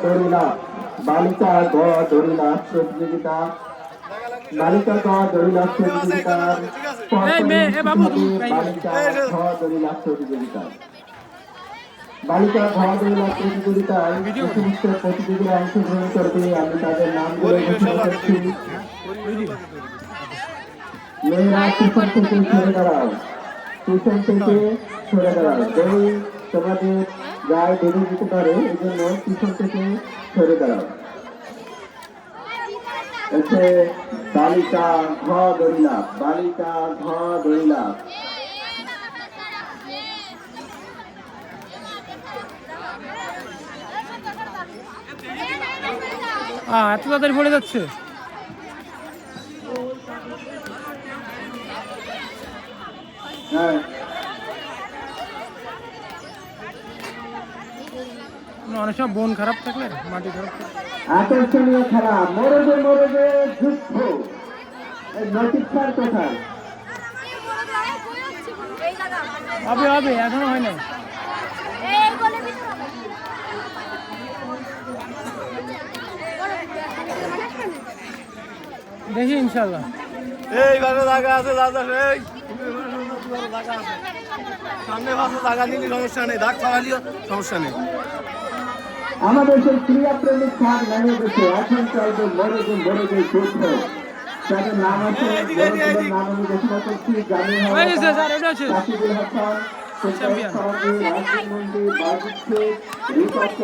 দড়িলা বালিকা গ দড়িলা প্রতিযোগিতা বালিকা গ দড়িলা প্রতিযোগিতার বালিকা ঘ দড়িলা প্রতিযোগিতা বালিকা ঘ দড়িলা প্রতিযোগিতায় যে সমস্ত প্রতিযোগীরা অংশগ্রহণ করবে আমি তাদের নামগুলো ঘোষণা করছি। মেয়েরা পিছন থেকে সরে দাঁড়াও, পিছন থেকে সরে দাঁড়াও। দড়ি তোমাদের গায়ে বেঁধে দিতে পারে, এই জন্য পিছন থেকে সরে দাঁড়াও। হচ্ছে বালিকা ঘ দড়িলা, বালিকা ঘ দড়িলা। এত তাড়াতাড়ি পড়ে যাচ্ছে। হ্যাঁ, অনেক সময় বন খারাপ থাকলে মাটি খারাপ থাকলে আকর্ষণীয় খেলা মরদে মরদে যুদ্ধ। নচিব স্যার কোথায়? হবে হবে, এখনো হয় না। দেখি ইনশাল্লাহ। এইভাবে জায়গা আছে দাদা, সামনে ভাষা জায়গা নিলে সমস্যা নেই, দাগ খাওয়ালিও সমস্যা নেই। আমাদের সেই ক্রীড়া প্রেমিক স্যার নেমে গেছে। এখন চলবে মরদে মরদে যুদ্ধ। তাদের নাম আছে, নাম আমি ঘোষণা করছি। জামিল হাসান, রাশিদুল হাসান, রাজমন্ডি, বাজিদ শেখ,